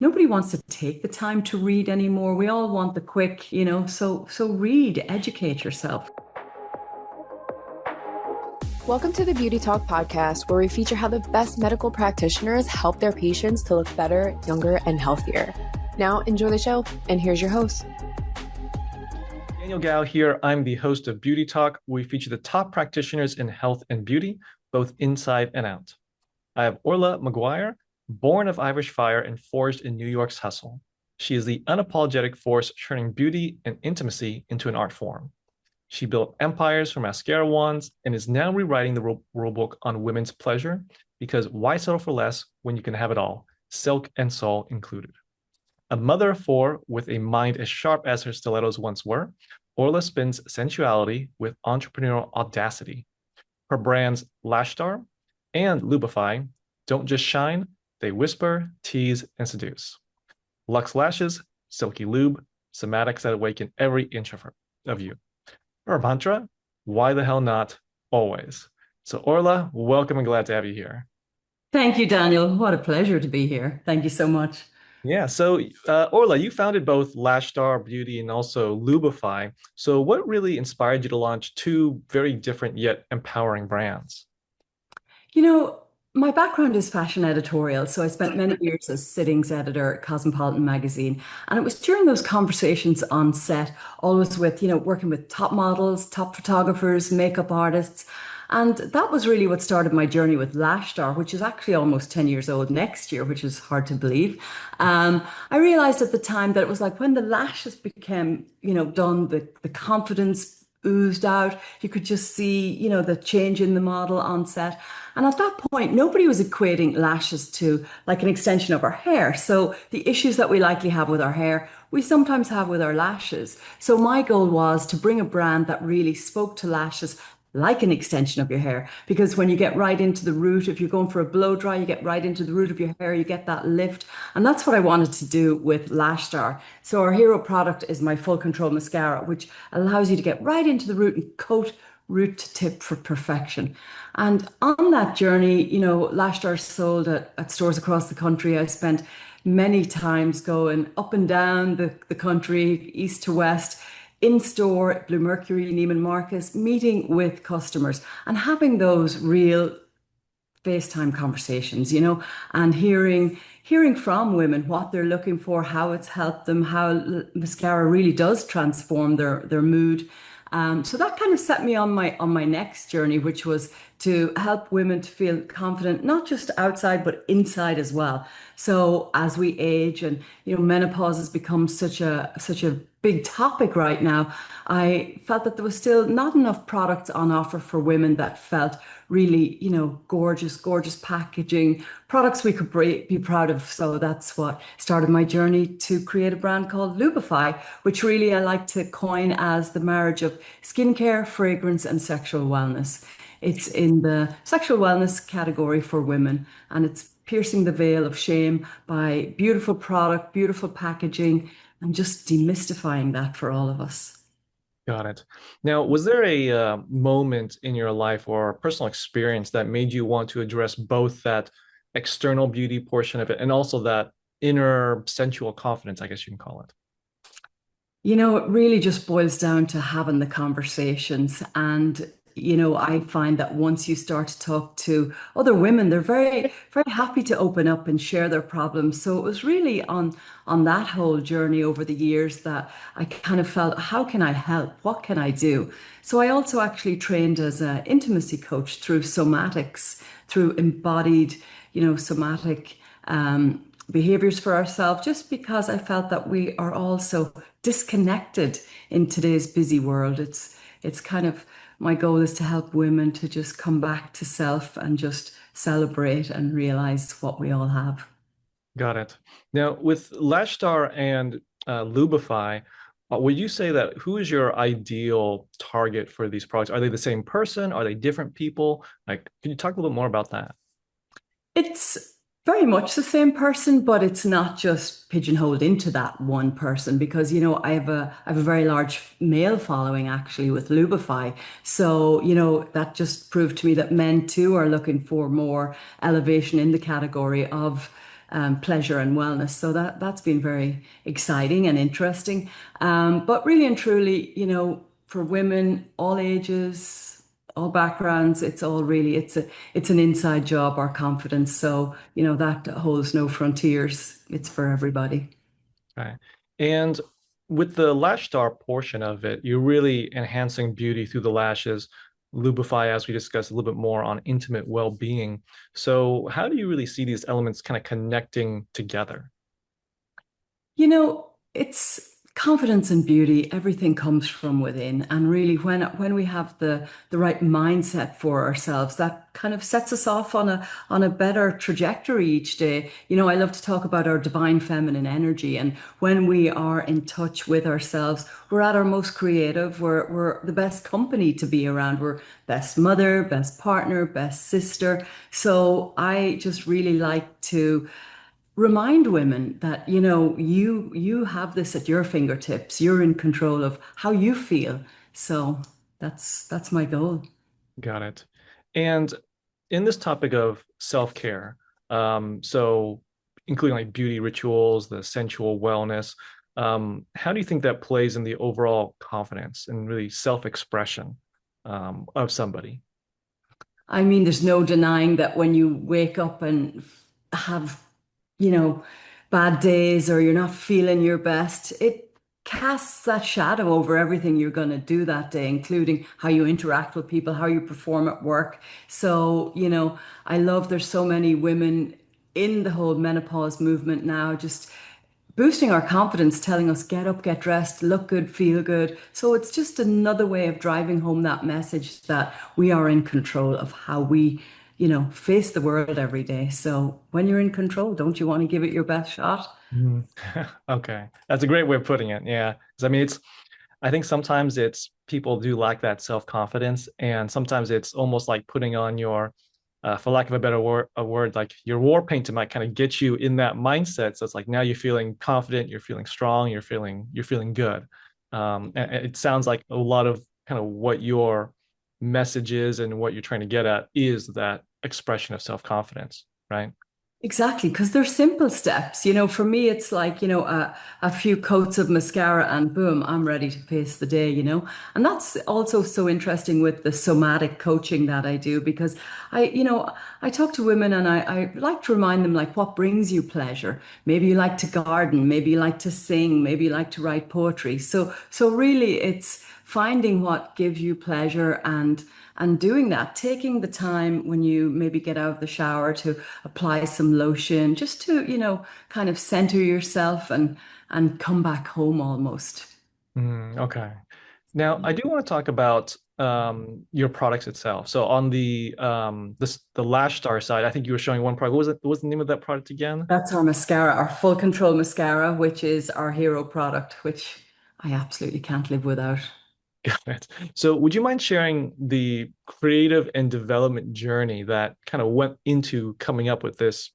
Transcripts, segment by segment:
nobody wants to take the time to read anymore. We all want the quick, so read, educate yourself. Welcome to the Beauty Talk podcast, where we feature how the best medical practitioners help their patients to look better, younger, and healthier. Now, enjoy the show, and here's your host. Daniel Gao here. I'm the host of Beauty Talk. We feature the top practitioners in health and beauty, both inside and out. I have Orla Maguire, born of Irish fire and forged in New York's hustle. She is the unapologetic force turning beauty and intimacy into an art form. She built empires from mascara wands and is now rewriting the rule book on women's pleasure, because why settle for less when you can have it all, silk and soul included. A mother of four with a mind as sharp as her stilettos once were, Orla spins sensuality with entrepreneurial audacity. Her brands Lash Star and Lubify don't just shine, they whisper, tease, and seduce. Luxe lashes, silky lube, somatics that awaken every inch of you. Her mantra, why the hell not, always. So Orla, welcome and glad to have you here. Thank you, Daniel. What a pleasure to be here. Thank you so much. Yeah, so Orla, you founded both Lash Star Beauty and also Lubify. So what really inspired you to launch two very different yet empowering brands? You know, my background is fashion editorial, so I spent many years as sittings editor at Cosmopolitan magazine. And it was during those conversations on set, always with, working with top models, top photographers, makeup artists. And that was really what started my journey with Lash Star, which is actually almost 10 years old next year, which is hard to believe. I realized at the time that it was like when the lashes became, done, the confidence oozed out. You could just see, the change in the model on set. And at that point, nobody was equating lashes to like an extension of our hair. So the issues that we likely have with our hair, we sometimes have with our lashes. So my goal was to bring a brand that really spoke to lashes like an extension of your hair. Because when you get right into the root, if you're going for a blow dry, you get right into the root of your hair, you get that lift. And that's what I wanted to do with Lash Star. So our hero product is my full control mascara, which allows you to get right into the root and coat root to tip for perfection. And on that journey, Lash Star sold at stores across the country. I spent many times going up and down the country, east to west, in store at Blue Mercury, Neiman Marcus, meeting with customers and having those real FaceTime conversations, and hearing from women what they're looking for, how it's helped them, how mascara really does transform their mood. So that kind of set me on my next journey, which was to help women to feel confident, not just outside, but inside as well. So as we age and, menopause has become such a big topic right now, I felt that there was still not enough products on offer for women that felt really, gorgeous packaging, products we could be proud of. So that's what started my journey to create a brand called Lubify, which really I like to coin as the marriage of skincare, fragrance, and sexual wellness. It's in the sexual wellness category for women, and it's piercing the veil of shame by beautiful product, beautiful packaging, and just demystifying that for all of us. Got it. Now, was there a moment in your life or personal experience that made you want to address both that external beauty portion of it and also that inner sensual confidence, I guess you can call it? It really just boils down to having the conversations. And, I find that once you start to talk to other women, they're very, very happy to open up and share their problems. So it was really on that whole journey over the years that I kind of felt, how can I help? What can I do? So I also actually trained as an intimacy coach through somatics, through embodied, somatic behaviors for ourselves, just because I felt that we are all so disconnected in today's busy world. It's kind of my goal is to help women to just come back to self and just celebrate and realize what we all have. Got it. Now, with Lash Star and Lubify, would you say that who is your ideal target for these products? Are they the same person? Are they different people? Like, can you talk a little bit more about that? It's very much the same person, but it's not just pigeonholed into that one person because, I have a very large male following actually with Lubify. So, that just proved to me that men too are looking for more elevation in the category of pleasure and wellness. So that's been very exciting and interesting. But really and truly, for women, all ages, all backgrounds, it's an inside job, our confidence. So, that holds no frontiers. It's for everybody. Okay. And with the lash star portion of it, you're really enhancing beauty through the lashes. Lubify, as we discussed a little bit more on intimate well-being. So, how do you really see these elements kind of connecting together? It's confidence and beauty. Everything comes from within. And really, when we have the right mindset for ourselves, that kind of sets us off on a better trajectory each day. I love to talk about our divine feminine energy. And when we are in touch with ourselves, we're at our most creative. We're the best company to be around. We're best mother, best partner, best sister. So I just really like to remind women that you have this at your fingertips. You're in control of how you feel. So that's my goal. Got it. And in this topic of self-care, so including like beauty rituals, the sensual wellness, how do you think that plays in the overall confidence and really self-expression of somebody? I mean, there's no denying that when you wake up and have, you know, bad days or you're not feeling your best, it casts that shadow over everything you're going to do that day, including how you interact with people, how you perform at work. So, I love there's so many women in the whole menopause movement now, just boosting our confidence, telling us get up, get dressed, look good, feel good. So it's just another way of driving home that message that we are in control of how we, face the world every day. So when you're in control, don't you want to give it your best shot? Mhm. Okay, that's a great way of putting it. Yeah, 'cause I mean, I think sometimes it's people do lack that self-confidence, and sometimes it's almost like putting on your, for lack of a word, like your war paint to might kind of get you in that mindset. So it's like now you're feeling confident, you're feeling strong, you're feeling good. And it sounds like a lot of kind of what your message is and what you're trying to get at is that expression of self-confidence, right? Exactly, because they're simple steps. For me, it's like, a few coats of mascara and boom, I'm ready to face the day. And that's also so interesting with the somatic coaching that I do because I talk to women and I like to remind them like what brings you pleasure. Maybe you like to garden, maybe you like to sing, maybe you like to write poetry. So really it's finding what gives you pleasure and doing that, taking the time when you maybe get out of the shower to apply some lotion, just to, kind of center yourself and come back home almost. Okay. Now, I do want to talk about your products itself. So on the Lash Star side, I think you were showing one product. What was the name of that product again? That's our mascara, our full control mascara, which is our hero product, which I absolutely can't live without. Got it. So would you mind sharing the creative and development journey that kind of went into coming up with this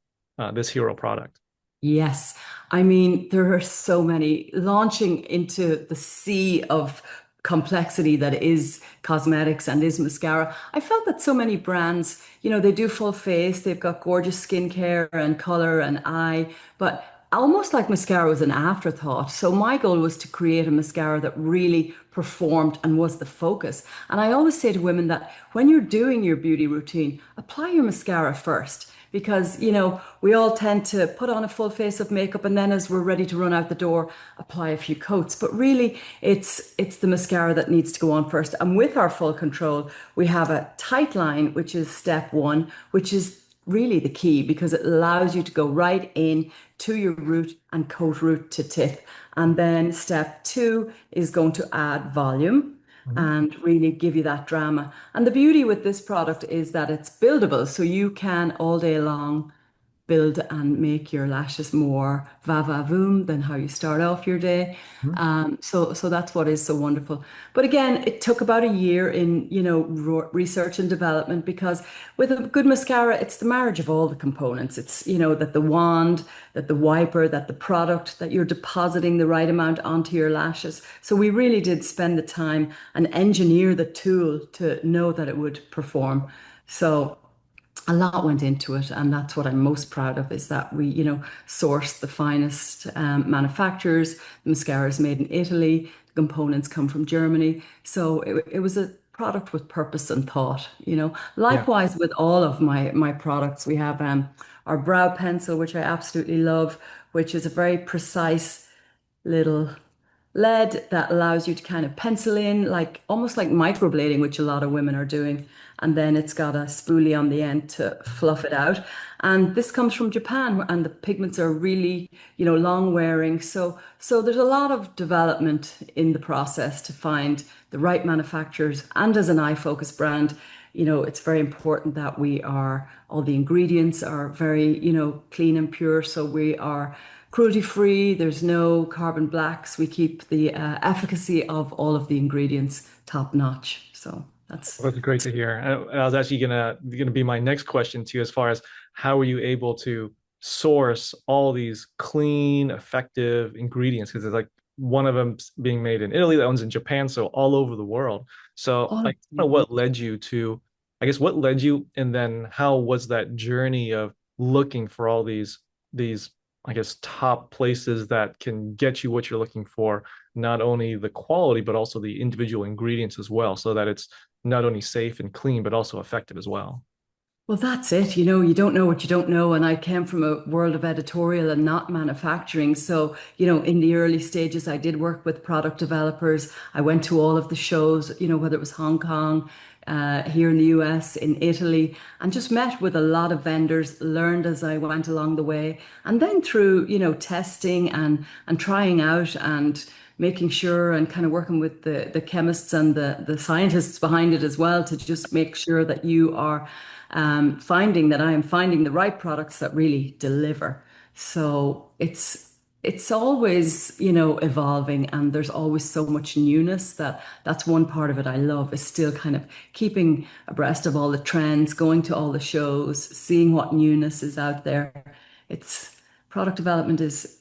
hero product? Yes. I mean, there are so many launching into the sea of complexity that is cosmetics and is mascara. I felt that so many brands, they do full face, they've got gorgeous skincare and color and eye, but almost like mascara was an afterthought. So my goal was to create a mascara that really performed and was the focus. And I always say to women that when you're doing your beauty routine, apply your mascara first because we all tend to put on a full face of makeup and then as we're ready to run out the door apply a few coats, but really it's the mascara that needs to go on first. And with our full control we have a tight line, which is step one, which is really the key because it allows you to go right in to your root and coat root to tip. And then step two is going to add volume Mhm. and really give you that drama. And the beauty with this product is that it's buildable. So you can all day long build and make your lashes more va-va-voom than how you start off your day. Mhm. So that's what is so wonderful. But again, it took about a year in, research and development because with a good mascara, it's the marriage of all the components. It's, that the wand, that the wiper, that the product, that you're depositing the right amount onto your lashes. So we really did spend the time and engineer the tool to know that it would perform. So a lot went into it, and that's what I'm most proud of is that we, sourced the finest manufacturers. The mascara is made in Italy. The components come from Germany. So it was a product with purpose and thought. Yeah. Likewise with all of my products, we have our brow pencil, which I absolutely love, which is a very precise little lead that allows you to kind of pencil in, like almost like microblading, which a lot of women are doing. And then it's got a spoolie on the end to fluff it out. And this comes from Japan, and the pigments are really, long wearing. So there's a lot of development in the process to find the right manufacturers. And as an eye focus brand, it's very important that all the ingredients are very, clean and pure. So we are cruelty free. There's no carbon blacks. We keep the efficacy of all of the ingredients top notch. So that's Well, that's great to hear. And I was actually gonna be my next question to you, as far as how were you able to source all these clean, effective ingredients? Because it's like one of them being made in Italy, that one's in Japan, so all over the world. So, all. like, what led you to, I guess, what led you, and then how was that journey of looking for all these, I guess, top places that can get you what you're looking for, not only the quality but also the individual ingredients as well, so that it's not only safe and clean, but also effective as well. Well, that's it. You don't know what you don't know. And I came from a world of editorial and not manufacturing. So, in the early stages, I did work with product developers. I went to all of the shows, whether it was Hong Kong, here in the US, in Italy, and just met with a lot of vendors, learned as I went along the way. And then through, testing and trying out and making sure and kind of working with the chemists and the scientists behind it as well to just make sure that you are finding that I am finding the right products that really deliver. So it's always, evolving, and there's always so much newness that's one part of it I love, is still kind of keeping abreast of all the trends, going to all the shows, seeing what newness is out there. It's Product development is,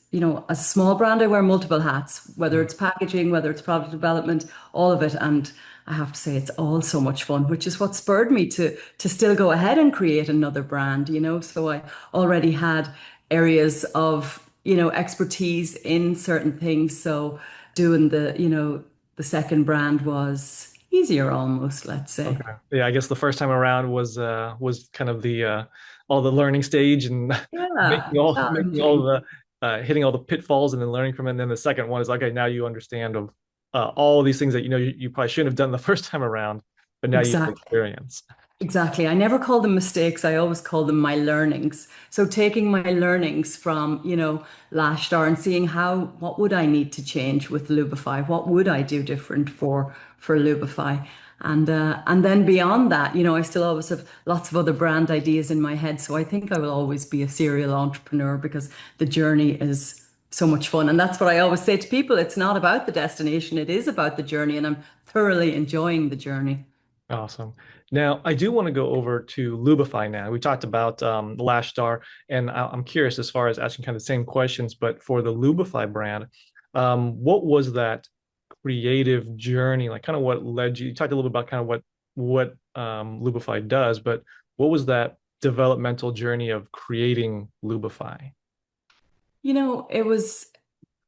as a small brand, I wear multiple hats, whether Mm. it's packaging, whether it's product development, all of it. And I have to say, it's all so much fun, which is what spurred me to still go ahead and create another brand. So I already had areas of, expertise in certain things. So doing the second brand was easier almost, let's say. Okay. Yeah, I guess the first time around was kind of the all the learning stage and Yeah, making all challenging. the hitting all the pitfalls and then learning from it. And then the second one is, okay, now you understand of all these things that you probably shouldn't have done the first time around, but now you have Exactly. experience. Exactly. I never call them mistakes. I always call them my learnings. So taking my learnings from, Lash Star and seeing what would I need to change with Lubify? What would I do different for Lubify? And then beyond that, I still always have lots of other brand ideas in my head. So I think I will always be a serial entrepreneur because the journey is so much fun. And that's what I always say to people. It's not about the destination. It is about the journey. And I'm thoroughly enjoying the journey. Awesome. Now, I do want to go over to Lubify now. We talked about Lash Star, and I'm curious, as far as asking kind of the same questions, but for the Lubify brand, what was that creative journey like? Kind of what led you? You talked a little bit about kind of what Lubify does, but what was that developmental journey of creating Lubify? It was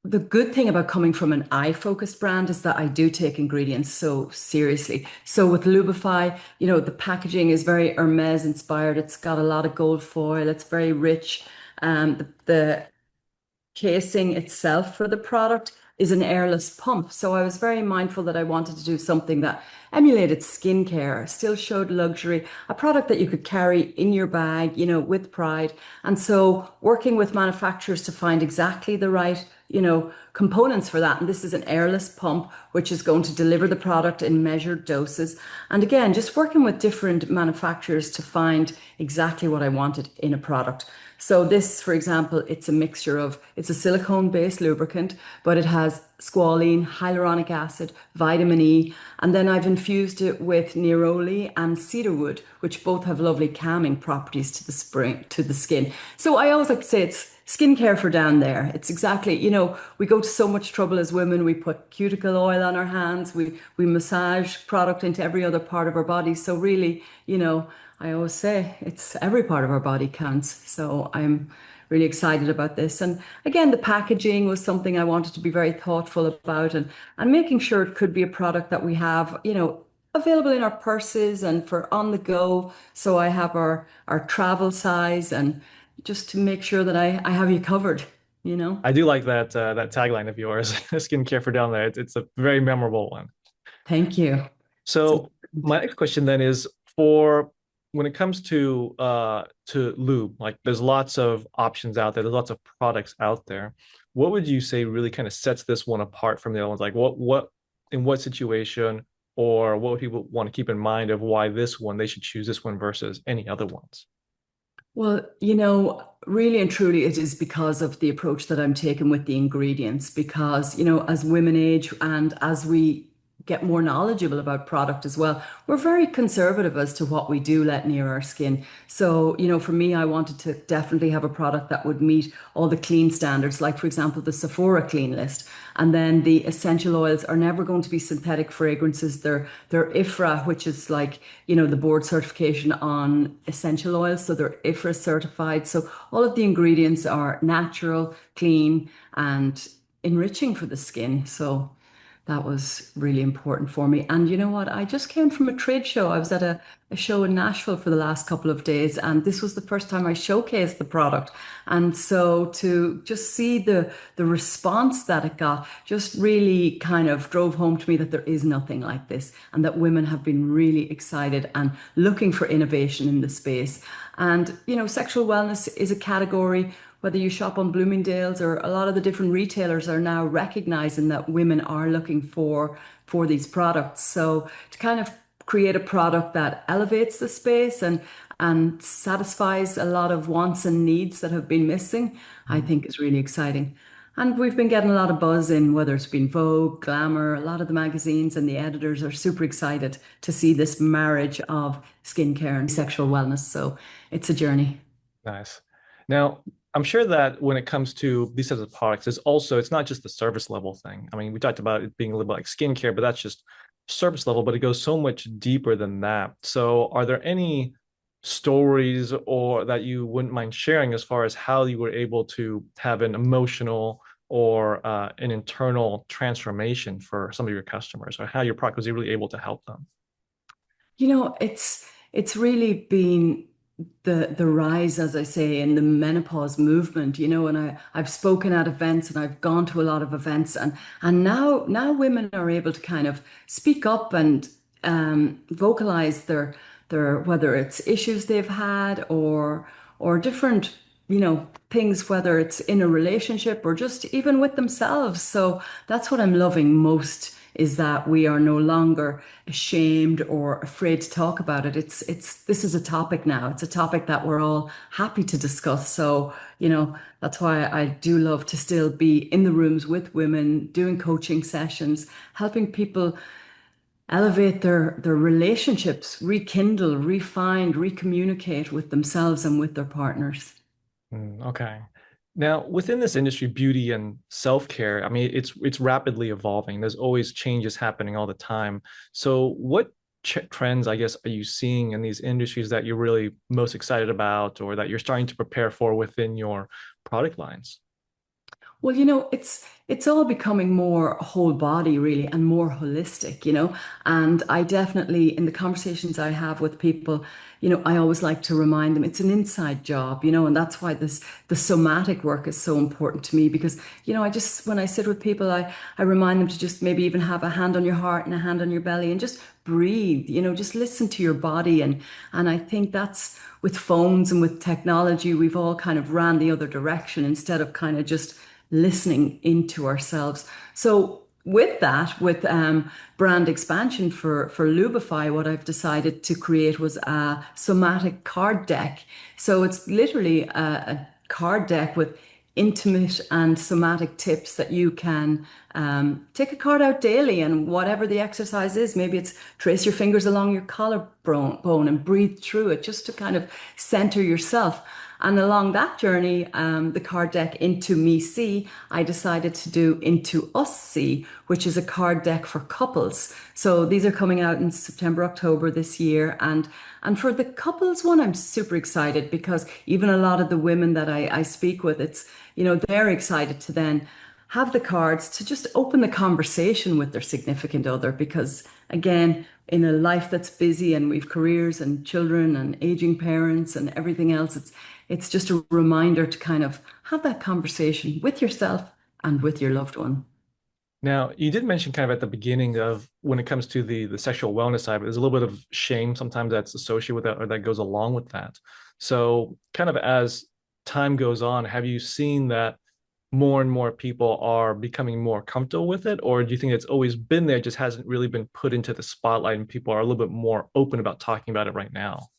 the good thing about coming from an eye focused brand is that I do take ingredients so seriously. So with Lubify, the packaging is very Hermes inspired. It's got a lot of gold foil. It's very rich. The casing itself for the product is an airless pump. So I was very mindful that I wanted to do something that emulated skincare, still showed luxury, a product that you could carry in your bag, with pride. And so working with manufacturers to find exactly the right, components for that. And this is an airless pump, which is going to deliver the product in measured doses. And again, just working with different manufacturers to find exactly what I wanted in a product. So this, for example, it's a silicone-based lubricant, but it has squalene, hyaluronic acid, vitamin E, and then I've infused it with neroli and cedarwood, which both have lovely calming properties to the skin. So I always like to say it's skincare for down there. It's exactly, we go to so much trouble as women. We put cuticle oil on our hands. We massage product into every other part of our body. So really, I always say it's every part of our body counts. So I'm really excited about this. And again, the packaging was something I wanted to be very thoughtful about and making sure it could be a product that we have, available in our purses and for on the go. So I have our travel size and just to make sure that I have you covered, you know. I do like that tagline of yours, skincare for down there. It's a very memorable one. Thank you. So So my next question then is for when it comes to lube, like there's lots of options out there, there's lots of products out there. What would you say really kind of sets this one apart from the other ones? Like what in what situation or what would people want to keep in mind of why this one they should choose this one versus any other ones? Well, really and truly, it is because of the approach that I'm taking with the ingredients. Because, as women age and as we get more knowledgeable about product as well, we're very conservative as to what we do let near our skin. So, for me, I wanted to definitely have a product that would meet all the clean standards, like, for example, the Sephora clean list. And then the essential oils are never going to be synthetic fragrances. They're IFRA, which is like, the board certification on essential oils. So they're IFRA certified. So all of the ingredients are natural, clean, and enriching for the skin. So that was really important for me. And you know what? I just came from a trade show. I was at a show in Nashville for the last couple of days, and this was the first time I showcased the product. And so to just see the response that it got just really kind of drove home to me that there is nothing like this, and that women have been really excited and looking for innovation in the space. And, sexual wellness is a category whether you shop on Bloomingdale's or a lot of the different retailers are now recognizing that women are looking for these products. So to kind of create a product that elevates the space and satisfies a lot of wants and needs that have been missing, I think is really exciting. And we've been getting a lot of buzz in whether it's been Vogue, Glamour, a lot of the magazines and the editors are super excited to see this marriage of skincare and sexual wellness. So it's a journey. Nice. Now, I'm sure that when it comes to these types of products, it's not just the service level thing. I mean, we talked about it being a little bit like skincare, but that's just surface level, but it goes so much deeper than that. So are there any stories or that you wouldn't mind sharing as far as how you were able to have an emotional or an internal transformation for some of your customers, or how your product was really able to help them? It's really been the rise, as I say, in the menopause movement, and I've spoken at events and I've gone to a lot of events and now women are able to kind of speak up and vocalize their whether it's issues they've had or different things, whether it's in a relationship or just even with themselves. So that's what I'm loving most, is that we are no longer ashamed or afraid to talk about it. This is a topic now. It's a topic that we're all happy to discuss. So, that's why I do love to still be in the rooms with women, doing coaching sessions, helping people elevate their relationships, rekindle, refine, recommunicate with themselves and with their partners. Okay. Now, within this industry, beauty and self-care, I mean, it's rapidly evolving. There's always changes happening all the time. So, what trends, I guess, are you seeing in these industries that you're really most excited about, or that you're starting to prepare for within your product lines? Well, it's all becoming more whole body really and more holistic. And I definitely, in the conversations I have with people, I always like to remind them it's an inside job, and that's why the somatic work is so important to me because, I just when I sit with people, I remind them to just maybe even have a hand on your heart and a hand on your belly and just breathe, just listen to your body. And I think that's with phones and with technology, we've all kind of ran the other direction instead of kind of just listening into ourselves. So with that, with brand expansion for Lubify, what I've decided to create was a somatic card deck. So it's literally a card deck with intimate and somatic tips that you can take a card out daily, and whatever the exercise is, maybe it's trace your fingers along your collarbone and breathe through it just to kind of center yourself. And along that journey, the card deck Into Me See, I decided to do Into Us See, which is a card deck for couples. So these are coming out in September, October this year. And for the couples one, I'm super excited because even a lot of the women that I speak with, they're excited to then have the cards to just open the conversation with their significant other because again, in a life that's busy and we've careers and children and aging parents and everything else, it's just a reminder to kind of have that conversation with yourself and with your loved one. Now, you did mention kind of at the beginning of when it comes to the sexual wellness side, there's a little bit of shame sometimes that's associated with that or that goes along with that. So, kind of as time goes on, have you seen that more and more people are becoming more comfortable with it? Or do you think it's always been there, just hasn't really been put into the spotlight and people are a little bit more open about talking about it right now?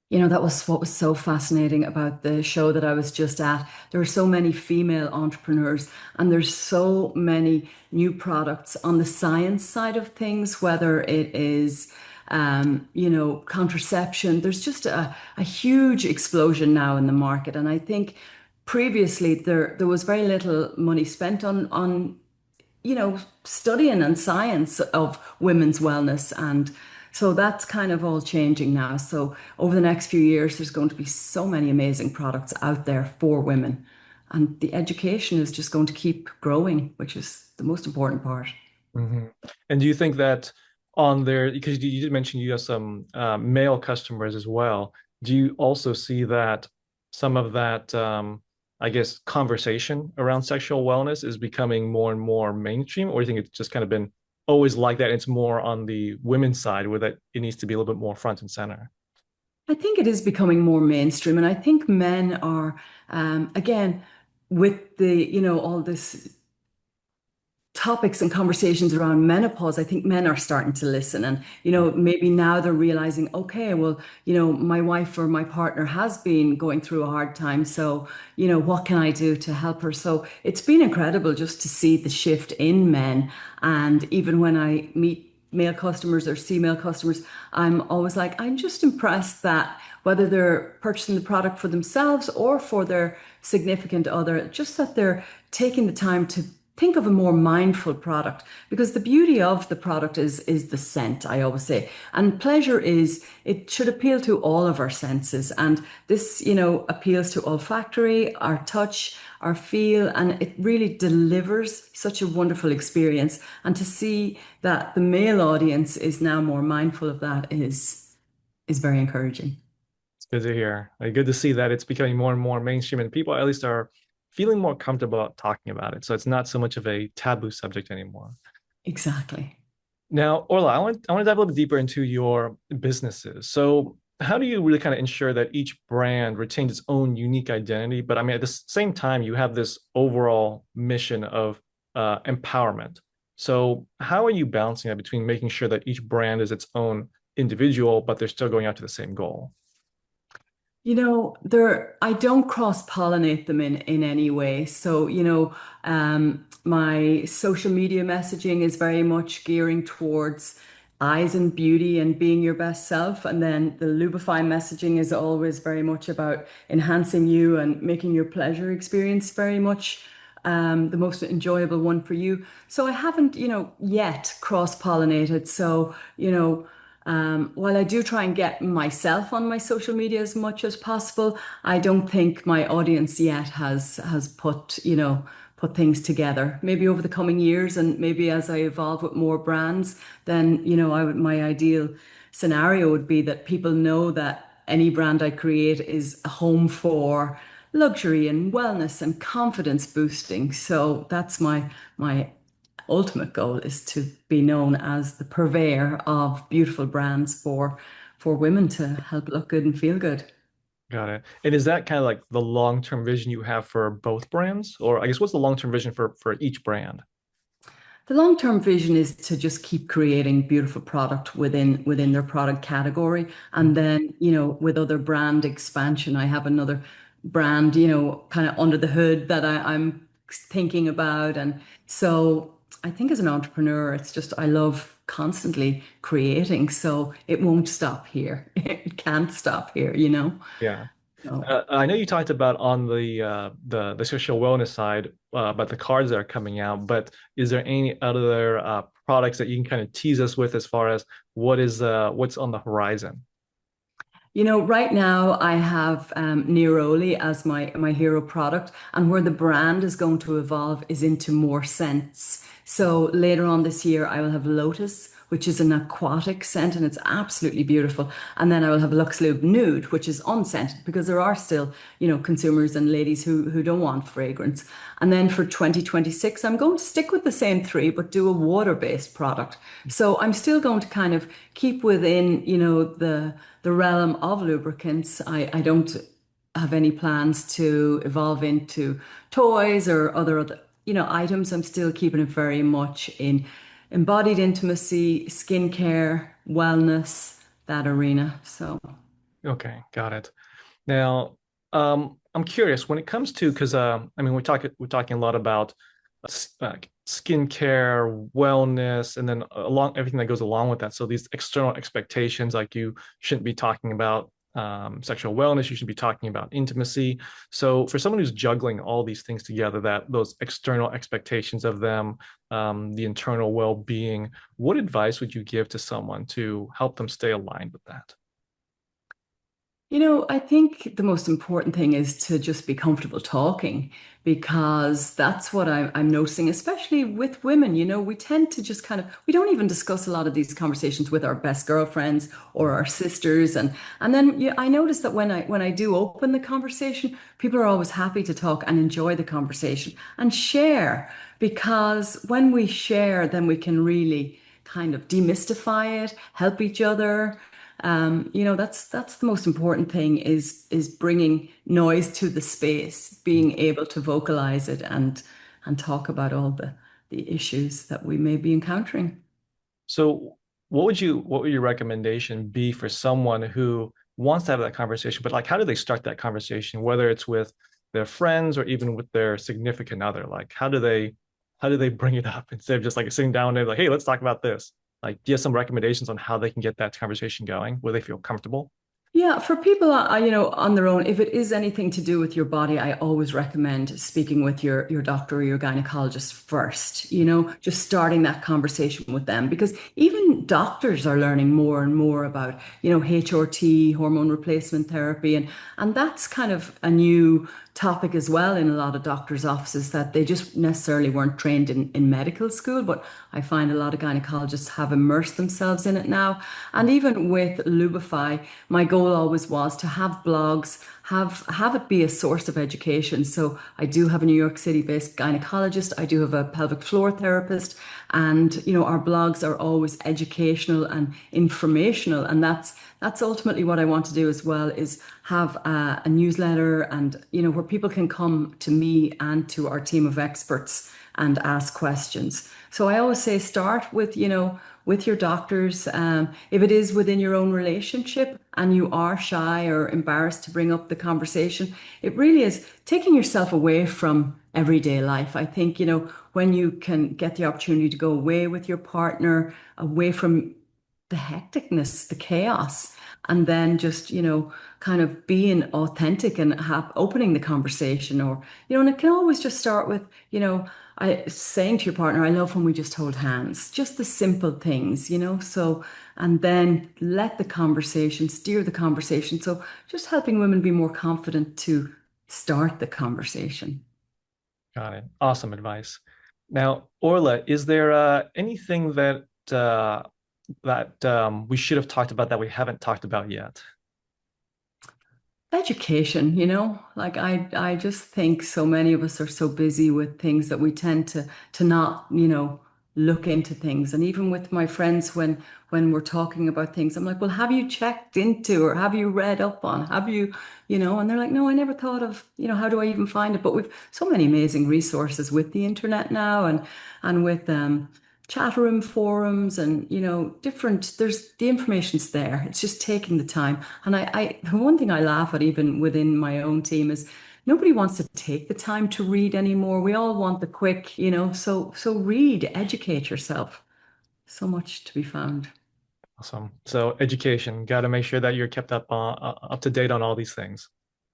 That was what was so fascinating about the show that I was just at. There are so many female entrepreneurs, and there's so many new products on the science side of things, whether it is, contraception. There's just a huge explosion now in the market. And I think previously there was very little money spent on studying and science of women's wellness. And so that's kind of all changing now. So over the next few years, there's going to be so many amazing products out there for women. And the education is just going to keep growing, which is the most important part. Mhm. And do you think that on there, because you did mention you have some male customers as well, do you also see that some of that, I guess, conversation around sexual wellness is becoming more and more mainstream, or do you think it's just kind of been always like that? It's more on the women's side where that it needs to be a little bit more front and center. I think it is becoming more mainstream. And I think men are, again, with all this topics and conversations around menopause, I think men are starting to listen. And, maybe now they're realizing, okay, well, my wife or my partner has been going through a hard time. So, what can I do to help her? So it's been incredible just to see the shift in men. And even when I meet male customers or female customers, I'm always like, I'm just impressed that whether they're purchasing the product for themselves or for their significant other, just that they're taking the time to think of a more mindful product because the beauty of the product is the scent, I always say. And pleasure is it should appeal to all of our senses. And this, appeals to olfactory, our touch, our feel, and it really delivers such a wonderful experience. And to see that the male audience is now more mindful of that is very encouraging. It's good to hear. Good to see that it's becoming more and more mainstream and people at least are feeling more comfortable about talking about it. So it's not so much of a taboo subject anymore. Exactly. Now, Orla, I want to dive a little bit deeper into your businesses. So how do you really kind of ensure that each brand retains its own unique identity? But I mean, at the same time, you have this overall mission of empowerment. So how are you balancing that between making sure that each brand is its own individual, but they're still going after the same goal? I don't cross-pollinate them in any way. So, my social media messaging is very much gearing towards eyes and beauty and being your best self. And then the Lubify messaging is always very much about enhancing you and making your pleasure experience very much the most enjoyable one for you. So I haven't, yet cross-pollinated. So, while I do try and get myself on my social media as much as possible, I don't think my audience yet has put things together. Maybe over the coming years, and maybe as I evolve with more brands, then my ideal scenario would be that people know that any brand I create is a home for luxury and wellness and confidence boosting. So that's my ultimate goal is to be known as the purveyor of beautiful brands for women to help look good and feel good. Got it. And is that kind of like the long-term vision you have for both brands? Or I guess what's the long-term vision for each brand? The long-term vision is to just keep creating beautiful product within their product category. And then, with other brand expansion, I have another brand, kind of under the hood that I'm thinking about. And so I think as an entrepreneur, it's just I love constantly creating. So it won't stop here. It can't stop here. Yeah. So. I know you talked about on the social wellness side about the cards that are coming out, but is there any other products that you can kind of tease us with as far as what's on the horizon? Right now I have Neroli as my hero product, and where the brand is going to evolve is into more scents. So later on this year, I will have Lotus, which is an aquatic scent, and it's absolutely beautiful. And then I will have Lux Lube Nude, which is unscented because there are still, consumers and ladies who don't want fragrance. And then for 2026, I'm going to stick with the same three, but do a water-based product. So I'm still going to kind of keep within, the realm of lubricants. I don't have any plans to evolve into toys or other, items. I'm still keeping it very much in embodied intimacy, skincare, wellness, that arena. So. Okay, got it. Now, I'm curious when it comes to because I mean we're talking a lot about skincare, wellness, and then along everything that goes along with that. So these external expectations, like you shouldn't be talking about sexual wellness, you should be talking about intimacy. So for someone who's juggling all these things together, that those external expectations of them, the internal well-being, what advice would you give to someone to help them stay aligned with that? I think the most important thing is to just be comfortable talking because that's what I'm noticing, especially with women. We tend to just we don't even discuss a lot of these conversations with our best girlfriends or our sisters. And then yeah, I notice that when I do open the conversation, people are always happy to talk and enjoy the conversation and share because when we share, then we can really kind of demystify it, help each other. That's the most important thing is bringing noise to the space, being able to vocalize it and talk about all the issues that we may be encountering. So what would your recommendation be for someone who wants to have that conversation, but like how do they start that conversation, whether it's with their friends or even with their significant other? Like how do they bring it up instead of just like sitting down and like, hey, let's talk about this? Like, do you have some recommendations on how they can get that conversation going where they feel comfortable? Yeah, for people, on their own, if it is anything to do with your body, I always recommend speaking with your doctor or your gynecologist first, just starting that conversation with them because even doctors are learning more and more about, HRT, hormone replacement therapy, and that's kind of a new topic as well in a lot of doctors' offices that they just necessarily weren't trained in medical school, but I find a lot of gynecologists have immersed themselves in it now. And even with Lubify, my goal always was to have blogs, have it be a source of education. So I do have a New York City based gynecologist, I do have a pelvic floor therapist, and our blogs are always educational and informational. And that's ultimately what I want to do as well is have a newsletter and where people can come to me and to our team of experts and ask questions. So I always say start with your doctors. If it is within your own relationship and you are shy or embarrassed to bring up the conversation, it really is taking yourself away from everyday life. I think, when you can get the opportunity to go away with your partner, away from the hecticness, the chaos, and then just, kind of being authentic and opening the conversation or, and it can always just start with, saying to your partner, I love when we just hold hands, just the simple things, so, and then let the conversation steer the conversation. So just helping women be more confident to start the conversation. Got it. Awesome advice. Now, Orla, is there anything that we should have talked about that we haven't talked about yet? Education, like I just think so many of us are so busy with things that we tend to not, look into things. And even with my friends when we're talking about things, I'm like, well, have you checked into or have you read up on? Have you, and they're like, no, I never thought of, how do I even find it? But we've so many amazing resources with the internet now and with chat room forums and different there's the information's there, it's just taking the time. And the one thing I laugh at even within my own team is nobody wants to take the time to read anymore. We all want the quick, so read, educate yourself. So much to be found. Awesome. So education, got to make sure that you're kept up to date on all these things.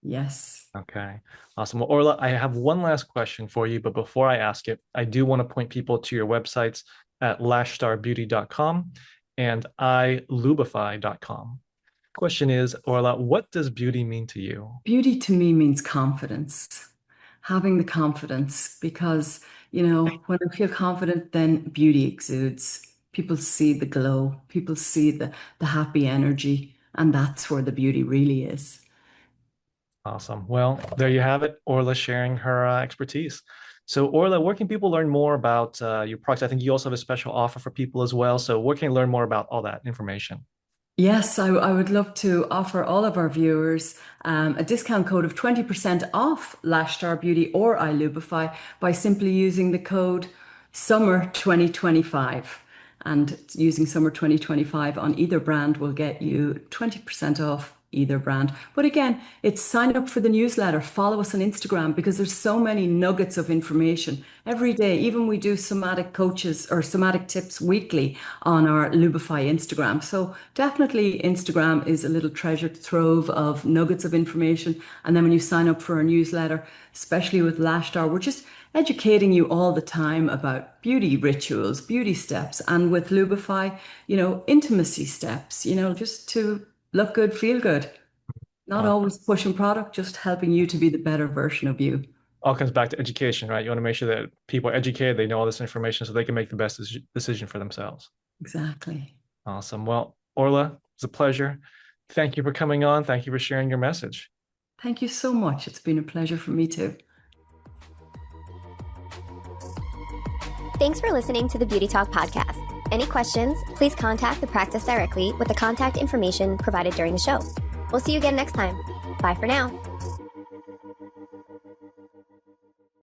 Yes. Okay, awesome. Well, Orla, I have one last question for you, but before I ask it, I do want to point people to your websites at lashstarbeauty.com and ilubify.com. Question is, Orla, what does beauty mean to you? Beauty to me means confidence, having the confidence, because, when I feel confident, then beauty exudes. People see the glow, people see the happy energy, and that's where the beauty really is. Awesome. Well, there you have it. Orla sharing her expertise. So, Orla, where can people learn more about your products? I think you also have a special offer for people as well. So, where can you learn more about all that information? Yes, I would love to offer all of our viewers a discount code of 20% off Lash Star Beauty or iLubify by simply using the code Summer 2025. And using Summer 2025 on either brand will get you 20% off either brand. But again, it's sign up for the newsletter, follow us on Instagram because there's so many nuggets of information every day. Even we do somatic coaches or somatic tips weekly on our Lubify Instagram. So definitely Instagram is a little treasure trove of nuggets of information. And then when you sign up for our newsletter, especially with Lash Star, we're just educating you all the time about beauty rituals, beauty steps, and with Lubify, intimacy steps, just to look good, feel good. Not Uh, always pushing product, just helping you to be the better version of you. all comes back to education, right? You want to make sure that people are educated, they know all this information so they can make the best decision for themselves. Exactly. Awesome. Well, Orla, it's a pleasure. Thank you for coming on. Thank you for sharing your message. Thank you so much. It's been a pleasure for me too. Thanks for listening to the Beauty Talk podcast. Any questions, please contact the practice directly with the contact information provided during the show. We'll see you again next time. Bye for now.